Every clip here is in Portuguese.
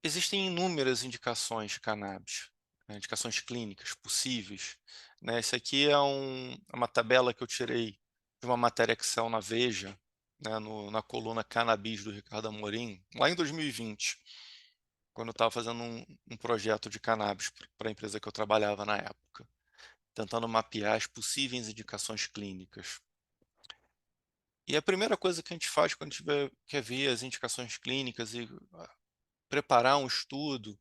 Existem inúmeras indicações de cannabis, né, indicações clínicas possíveis, né. Esse aqui é uma tabela que eu tirei de uma matéria Excel na Veja, né, na coluna Cannabis do Ricardo Amorim, lá em 2020, quando eu estava fazendo um projeto de cannabis para a empresa que eu trabalhava na época, tentando mapear as possíveis indicações clínicas. E a primeira coisa que a gente faz quando a gente quer ver as indicações clínicas e preparar um estudo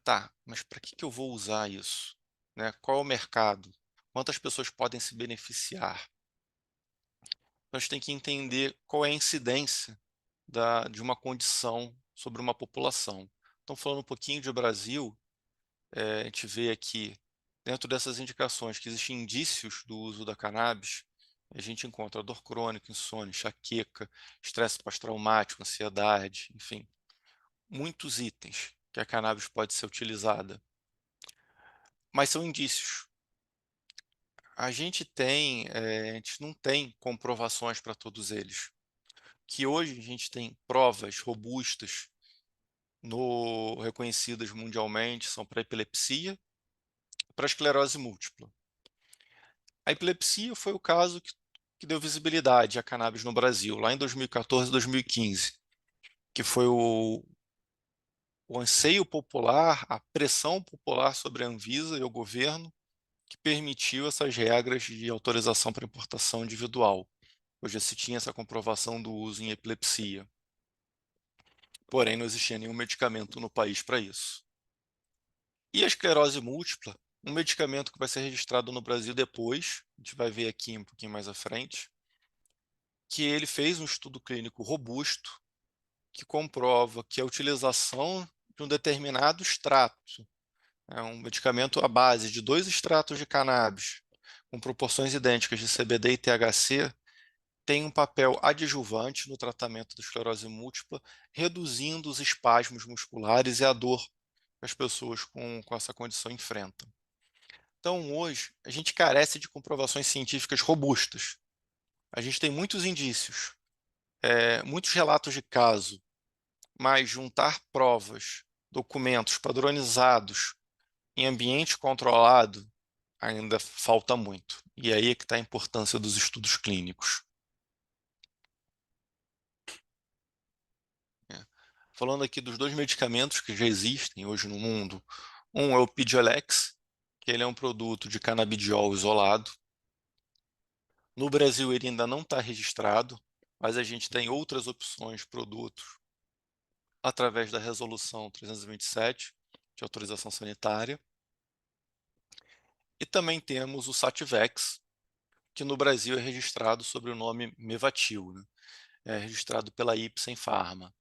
tá, mas para que eu vou usar isso? Né? Qual é o mercado? Quantas pessoas podem se beneficiar? Então, a gente tem que entender qual é a incidência de uma condição sobre uma população. Então, falando um pouquinho de Brasil, a gente vê aqui, dentro dessas indicações, que existem indícios do uso da cannabis. A gente encontra dor crônica, insônia, enxaqueca, estresse pós-traumático, ansiedade, enfim, muitos itens que a cannabis pode ser utilizada. Mas são indícios. A gente não tem comprovações para todos eles. Que hoje a gente tem provas robustas reconhecidas mundialmente, são para epilepsia, para esclerose múltipla. A epilepsia foi o caso que deu visibilidade à cannabis no Brasil, lá em 2014 e 2015, que foi o anseio popular, a pressão popular sobre a Anvisa e o governo, que permitiu essas regras de autorização para importação individual. Hoje se tinha essa comprovação do uso em epilepsia. Porém, não existia nenhum medicamento no país para isso. E a esclerose múltipla, um medicamento que vai ser registrado no Brasil depois, a gente vai ver aqui um pouquinho mais à frente, que ele fez um estudo clínico robusto que comprova que a utilização de um determinado extrato, um medicamento à base de 2 extratos de cannabis, com proporções idênticas de CBD e THC, tem um papel adjuvante no tratamento da esclerose múltipla, reduzindo os espasmos musculares e a dor que as pessoas com essa condição enfrentam. Então, hoje, a gente carece de comprovações científicas robustas. A gente tem muitos indícios, muitos relatos de caso, mas juntar provas, documentos padronizados em ambiente controlado ainda falta muito. E aí é que está a importância dos estudos clínicos. É. Falando aqui dos 2 medicamentos que já existem hoje no mundo, um é o Pidiolex, que ele é um produto de canabidiol isolado. No Brasil ele ainda não está registrado, mas a gente tem outras opções de produtos através da resolução 327 de autorização sanitária. E também temos o Sativex, que no Brasil é registrado sob o nome Mevatil, né? É registrado pela Ipsen Pharma.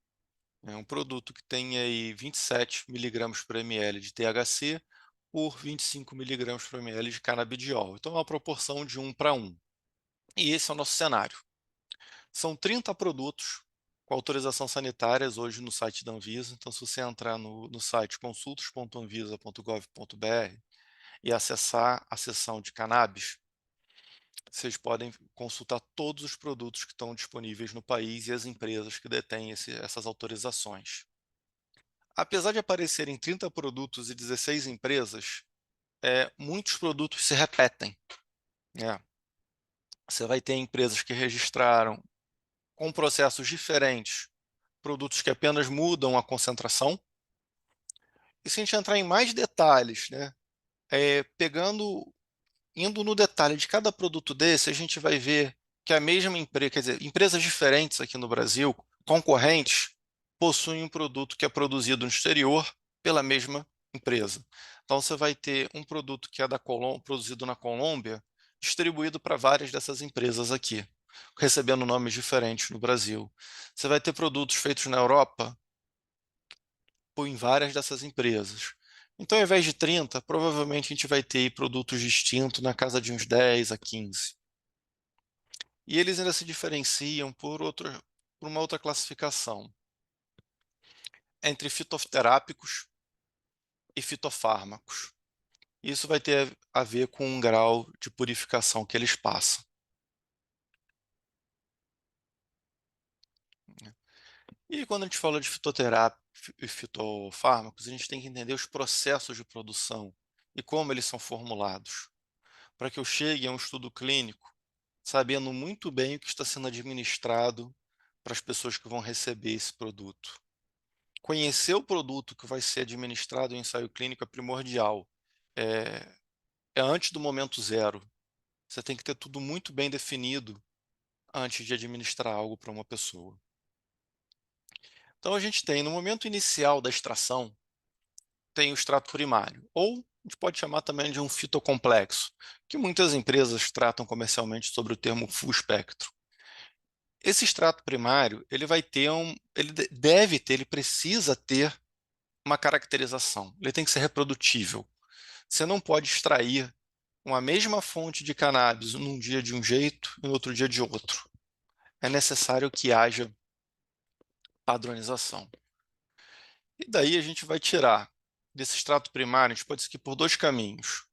É um produto que tem aí 27 miligramas por ml de THC por 25 miligramas por ml de canabidiol. Então é uma proporção de 1 para 1. E esse é o nosso cenário. São 30 produtos com autorização sanitárias hoje no site da Anvisa. Então, se você entrar no site consultas.anvisa.gov.br e acessar a seção de cannabis, vocês podem consultar todos os produtos que estão disponíveis no país e as empresas que detêm essas autorizações. Apesar de aparecerem 30 produtos e 16 empresas, muitos produtos se repetem, né? Você vai ter empresas que registraram com processos diferentes, produtos que apenas mudam a concentração. E se a gente entrar em mais detalhes, né, indo no detalhe de cada produto desse, a gente vai ver que a mesma empresa, quer dizer, empresas diferentes aqui no Brasil, concorrentes, possuem um produto que é produzido no exterior pela mesma empresa. Então, você vai ter um produto que é produzido na Colômbia, distribuído para várias dessas empresas aqui, recebendo nomes diferentes no Brasil. Você vai ter produtos feitos na Europa em várias dessas empresas. Então, ao invés de 30, provavelmente a gente vai ter produtos distintos na casa de uns 10 a 15. E eles ainda se diferenciam por uma outra classificação, entre fitoterápicos e fitofármacos. Isso vai ter a ver com um grau de purificação que eles passam. E quando a gente fala de fitoterapia e fitofármacos, a gente tem que entender os processos de produção e como eles são formulados, para que eu chegue a um estudo clínico sabendo muito bem o que está sendo administrado para as pessoas que vão receber esse produto. Conhecer o produto que vai ser administrado em ensaio clínico é primordial. É, é antes do momento zero. Você tem que ter tudo muito bem definido antes de administrar algo para uma pessoa. Então a gente tem, no momento inicial da extração, tem o extrato primário, ou a gente pode chamar também de um fitocomplexo, que muitas empresas tratam comercialmente sobre o termo full espectro. Esse extrato primário, ele vai ter deve ter, ele precisa ter uma caracterização. Ele tem que ser reprodutível. Você não pode extrair uma mesma fonte de cannabis num dia de um jeito e no outro dia de outro. É necessário que haja padronização. E daí a gente vai tirar desse extrato primário, a gente pode seguir por dois caminhos.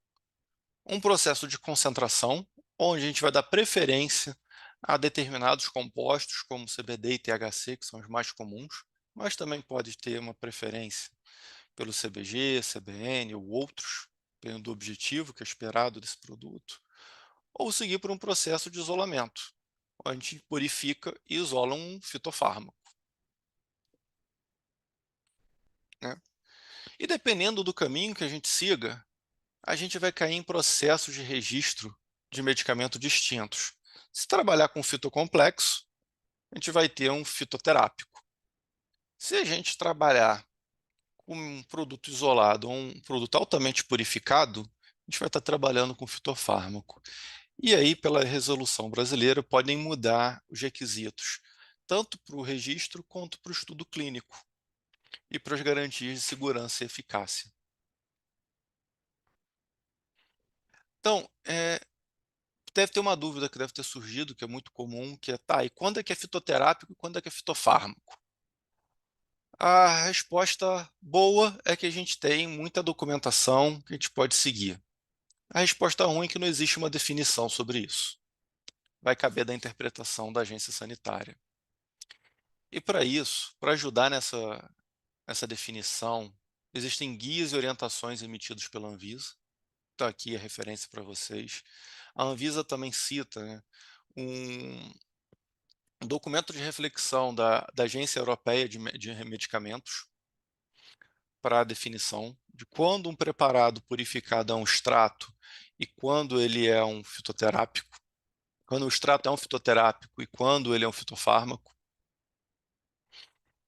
Um processo de concentração, onde a gente vai dar preferência a determinados compostos, como CBD e THC, que são os mais comuns, mas também pode ter uma preferência pelo CBG, CBN ou outros, dependendo do objetivo que é esperado desse produto, ou seguir por um processo de isolamento, onde a gente purifica e isola um fitofármaco, né? E dependendo do caminho que a gente siga, a gente vai cair em processos de registro de medicamentos distintos. Se trabalhar com fitocomplexo, a gente vai ter um fitoterápico. Se a gente trabalhar com um produto isolado ou um produto altamente purificado, a gente vai estar trabalhando com fitofármaco. E aí, pela resolução brasileira, podem mudar os requisitos, tanto para o registro quanto para o estudo clínico e para as garantias de segurança e eficácia. Então, deve ter uma dúvida que deve ter surgido, que é muito comum, que é, tá, e quando é que é fitoterápico e quando é que é fitofármaco? A resposta boa é que a gente tem muita documentação que a gente pode seguir. A resposta ruim é que não existe uma definição sobre isso. Vai caber da interpretação da agência sanitária. E para isso, para ajudar nessa definição, existem guias e orientações emitidos pela Anvisa. Está aqui a referência para vocês. A Anvisa também cita, né, um documento de reflexão da Agência Europeia de Medicamentos para a definição de quando um preparado purificado é um extrato e quando ele é um fitoterápico, quando o extrato é um fitoterápico e quando ele é um fitofármaco.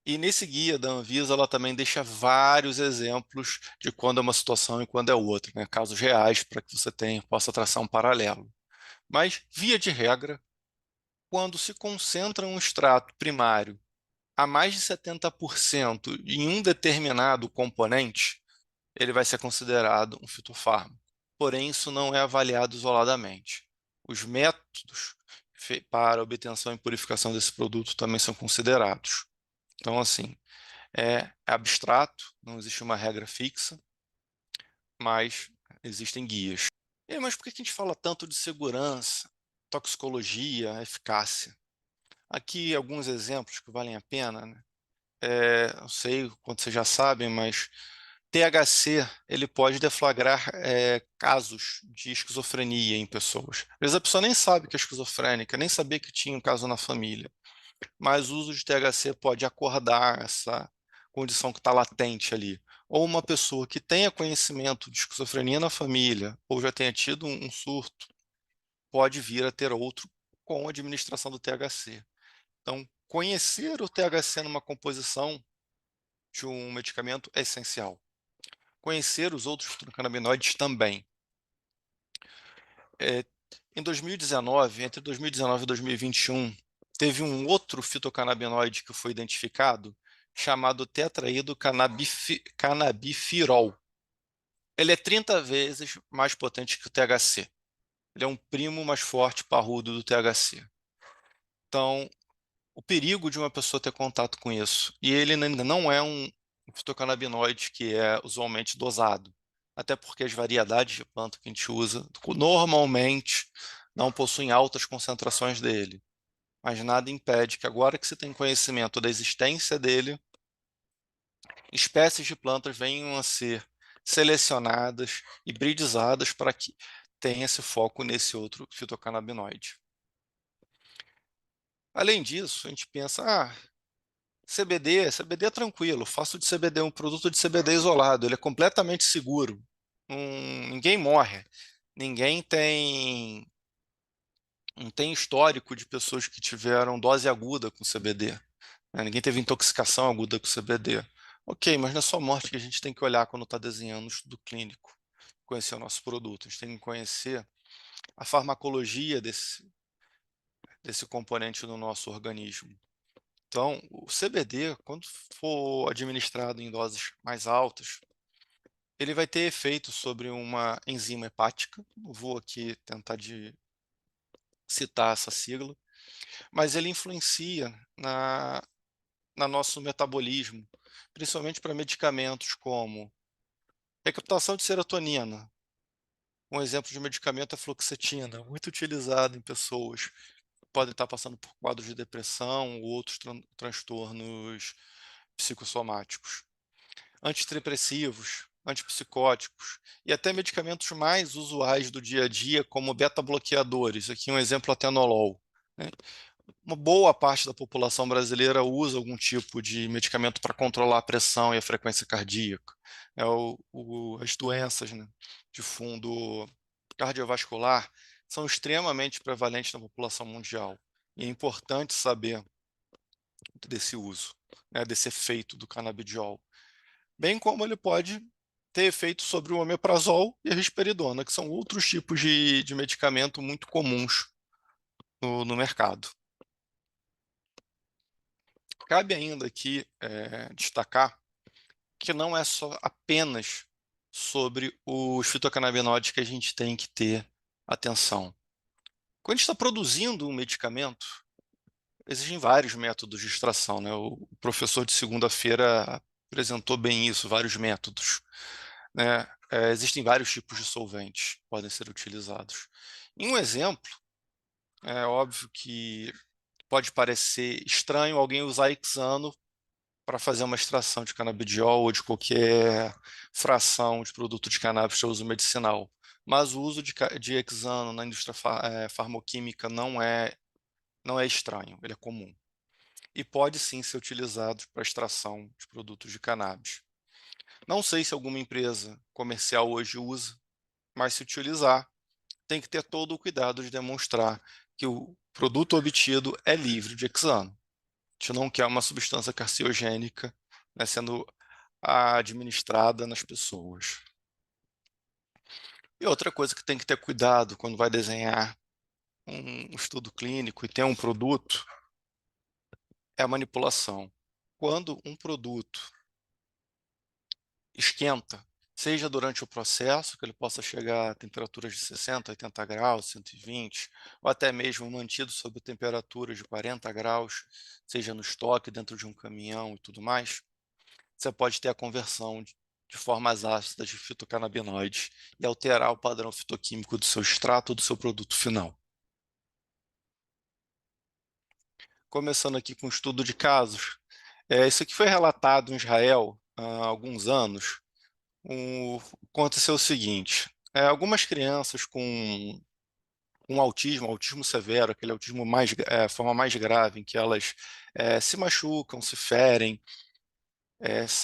E nesse guia da Anvisa, ela também deixa vários exemplos de quando é uma situação e quando é outra, né? Casos reais para que você possa traçar um paralelo. Mas, via de regra, quando se concentra um extrato primário a mais de 70% em um determinado componente, ele vai ser considerado um fitofármaco. Porém, isso não é avaliado isoladamente. Os métodos para obtenção e purificação desse produto também são considerados. Então, assim, é abstrato, não existe uma regra fixa, mas existem guias. Mas por que a gente fala tanto de segurança, toxicologia, eficácia? Aqui alguns exemplos que valem a pena, né? Não sei quanto vocês já sabem, mas THC ele pode deflagrar casos de esquizofrenia em pessoas. Às vezes a pessoa nem sabe que é esquizofrênica, nem sabia que tinha um caso na família, mas o uso de THC pode acordar essa condição que está latente ali. Ou uma pessoa que tenha conhecimento de esquizofrenia na família, ou já tenha tido um surto, pode vir a ter outro com a administração do THC. Então, conhecer o THC numa composição de um medicamento é essencial. Conhecer os outros fitocannabinoides também. É, em 2019, entre 2019 e 2021, teve um outro fitocannabinoide que foi identificado, chamado tetraído-canabifirol. Ele é 30 vezes mais potente que o THC. Ele é um primo mais forte, parrudo do THC. Então, o perigo de uma pessoa ter contato com isso. E ele ainda não é um fitocannabinoide que é usualmente dosado. Até porque as variedades de planta que a gente usa normalmente não possuem altas concentrações dele. mas nada impede que agora que você tem conhecimento da existência dele, espécies de plantas venham a ser selecionadas, hibridizadas para que tenha esse foco nesse outro fitocannabinoide. Além disso, a gente pensa, CBD é tranquilo, faço de CBD um produto de CBD isolado, ele é completamente seguro, ninguém morre, ninguém tem, não tem histórico de pessoas que tiveram dose aguda com CBD, né? Ninguém teve intoxicação aguda com CBD. Ok, mas não é só morte que a gente tem que olhar quando está desenhando o estudo clínico, conhecer o nosso produto, a gente tem que conhecer a farmacologia desse componente no nosso organismo. Então, o CBD, quando for administrado em doses mais altas, ele vai ter efeito sobre uma enzima hepática. Não vou aqui tentar citar essa sigla, mas ele influencia na nosso metabolismo, principalmente para medicamentos como recaptação de serotonina. Um exemplo de medicamento é a fluoxetina, muito utilizado em pessoas que podem estar passando por quadros de depressão ou outros transtornos psicossomáticos. Antidepressivos, antipsicóticos e até medicamentos mais usuais do dia a dia, como beta-bloqueadores. Aqui um exemplo, atenolol, né? Uma boa parte da população brasileira usa algum tipo de medicamento para controlar a pressão e a frequência cardíaca. As doenças, né, de fundo cardiovascular são extremamente prevalentes na população mundial. E é importante saber desse uso, né, desse efeito do canabidiol, bem como ele pode ter efeito sobre o omeprazol e a risperidona, que são outros tipos de medicamento muito comuns no mercado. Cabe ainda aqui destacar que não é só apenas sobre os fitocannabinoides que a gente tem que ter atenção. Quando a gente está produzindo um medicamento, existem vários métodos de extração, né? O professor de segunda-feira apresentou bem isso, vários métodos, né? Existem vários tipos de solventes que podem ser utilizados. Em um exemplo, é óbvio que pode parecer estranho alguém usar hexano para fazer uma extração de canabidiol ou de qualquer fração de produto de cannabis de uso medicinal. Mas o uso de hexano na indústria farmoquímica não é estranho, ele é comum. E pode sim ser utilizado para extração de produtos de cannabis. Não sei se alguma empresa comercial hoje usa, mas se utilizar, tem que ter todo o cuidado de demonstrar que o produto obtido é livre de hexano. A gente não quer uma substância carcinogênica, né, sendo administrada nas pessoas. E outra coisa que tem que ter cuidado quando vai desenhar um estudo clínico e ter um produto é a manipulação. Quando um produto esquenta, seja durante o processo, que ele possa chegar a temperaturas de 60, 80 graus, 120, ou até mesmo mantido sob temperaturas de 40 graus, seja no estoque, dentro de um caminhão e tudo mais, você pode ter a conversão de formas ácidas de fitocannabinoides e alterar o padrão fitoquímico do seu extrato ou do seu produto final. Começando aqui com um estudo de casos. Isso aqui foi relatado em Israel há alguns anos. Aconteceu o seguinte: algumas crianças com autismo severo, aquele autismo forma mais grave, em que elas se machucam, se ferem,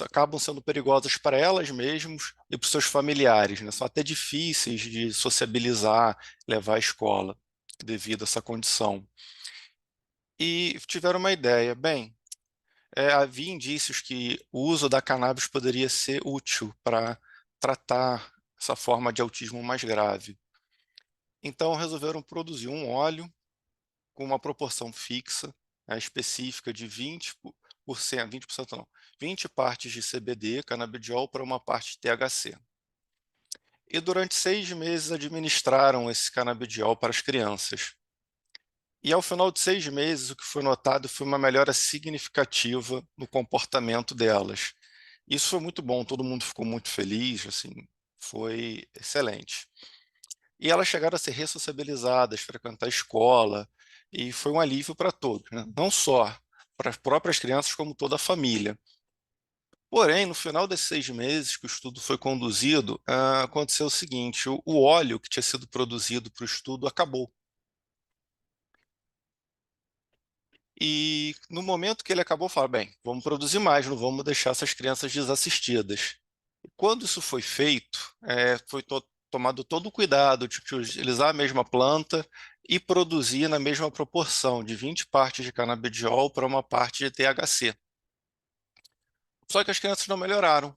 acabam sendo perigosas para elas mesmas e para os seus familiares, né? São até difíceis de sociabilizar, levar à escola, devido a essa condição. E tiveram uma ideia, bem, havia indícios que o uso da cannabis poderia ser útil para tratar essa forma de autismo mais grave. Então resolveram produzir um óleo com uma proporção fixa, específica de 20%, 20% não, 20 partes de CBD, canabidiol, para uma parte de THC. E durante 6 meses administraram esse canabidiol para as crianças. E ao final de 6 meses, o que foi notado foi uma melhora significativa no comportamento delas. Isso foi muito bom, todo mundo ficou muito feliz, assim, foi excelente. E elas chegaram a ser ressociabilizadas, frequentar a escola, e foi um alívio para todos, né? Não só para as próprias crianças, como toda a família. Porém, no final desses 6 meses que o estudo foi conduzido, aconteceu o seguinte: o óleo que tinha sido produzido para o estudo acabou. E no momento que ele acabou, falaram, bem, vamos produzir mais, não vamos deixar essas crianças desassistidas. E quando isso foi feito, foi tomado todo o cuidado de utilizar a mesma planta e produzir na mesma proporção, de 20 partes de canabidiol para uma parte de THC. Só que as crianças não melhoraram.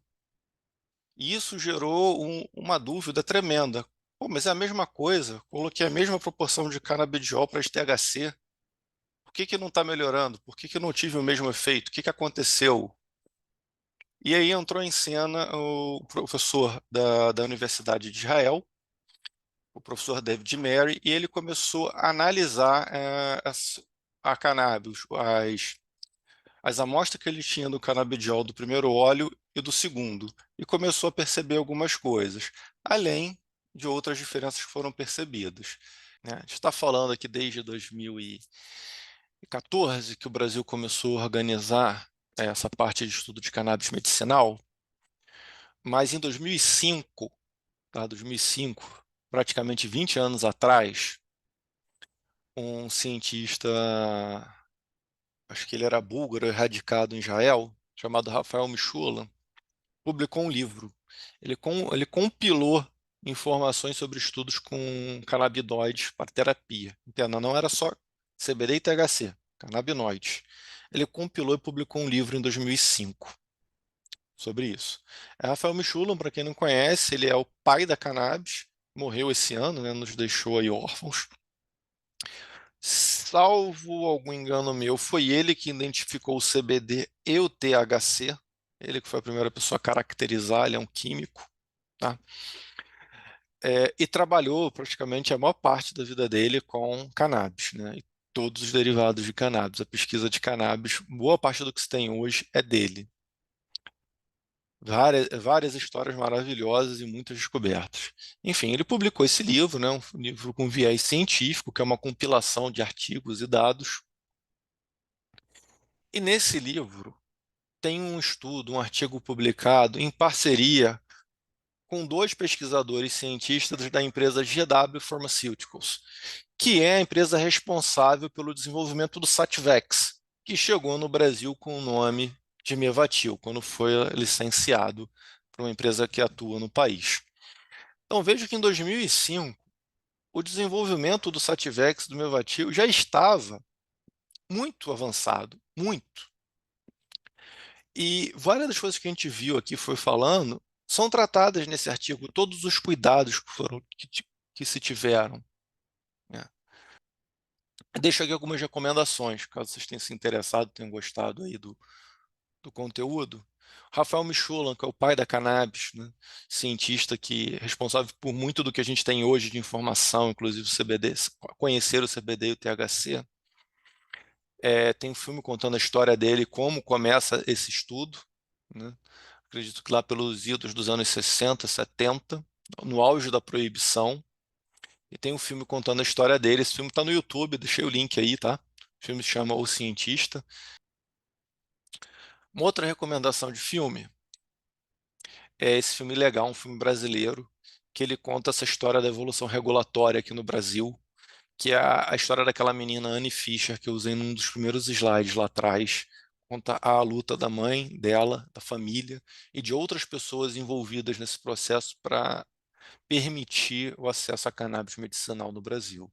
E isso gerou uma dúvida tremenda. Pô, mas é a mesma coisa, coloquei a mesma proporção de canabidiol para as THC. Por que que não está melhorando? Por que que eu não tive o mesmo efeito? O que que aconteceu? E aí entrou em cena o professor da Universidade de Israel, o professor David Mary, e ele começou a analisar a cannabis, as amostras que ele tinha do canabidiol do primeiro óleo e do segundo, e começou a perceber algumas coisas, além de outras diferenças que foram percebidas, né? A gente está falando aqui desde 2014 que o Brasil começou a organizar essa parte de estudo de cannabis medicinal, mas em 2005, tá? 2005, praticamente 20 anos atrás, um cientista, acho que ele era búlgaro, radicado em Israel, chamado Rafael Mishulam, publicou um livro. Ele compilou informações sobre estudos com canabinoides para terapia. Entenda, não era só CBD e THC, canabinoides. Ele compilou e publicou um livro em 2005 sobre isso. Rafael Mishulam, para quem não conhece, ele é o pai da cannabis, morreu esse ano, né, nos deixou aí órfãos. Salvo algum engano meu, foi ele que identificou o CBD e o THC. Ele que foi a primeira pessoa a caracterizar, ele é um químico, tá? E trabalhou praticamente a maior parte da vida dele com cannabis, né? E todos os derivados de cannabis. A pesquisa de cannabis, boa parte do que se tem hoje é dele. Várias histórias maravilhosas e muitas descobertas. Enfim, ele publicou esse livro, né? Um livro com viés científico, que é uma compilação de artigos e dados. E nesse livro tem um estudo, um artigo publicado em parceria com dois pesquisadores cientistas da empresa GW Pharmaceuticals, que é a empresa responsável pelo desenvolvimento do Sativex, que chegou no Brasil com o nome de Mevatil, quando foi licenciado para uma empresa que atua no país. Então veja que em 2005, o desenvolvimento do Sativex, do Mevatil, já estava muito avançado, muito. E várias das coisas que a gente viu aqui, foi falando, são tratadas nesse artigo, todos os cuidados que se tiveram, né? Deixo aqui algumas recomendações, caso vocês tenham se interessado, tenham gostado aí do conteúdo. Rafael Mishulam, que é o pai da cannabis, né? Cientista que é responsável por muito do que a gente tem hoje de informação, inclusive o CBD, conhecer o CBD e o THC. Tem um filme contando a história dele, como começa esse estudo, né? Acredito que lá pelos idos dos anos 60, 70, no auge da proibição. E tem um filme contando a história dele. Esse filme está no YouTube, deixei o link aí, tá? O filme se chama O Cientista. Uma outra recomendação de filme é esse filme legal, um filme brasileiro, que ele conta essa história da evolução regulatória aqui no Brasil, que é a história daquela menina Anne Fischer, que eu usei num dos primeiros slides lá atrás. Conta a luta da mãe dela, da família e de outras pessoas envolvidas nesse processo para permitir o acesso à cannabis medicinal no Brasil.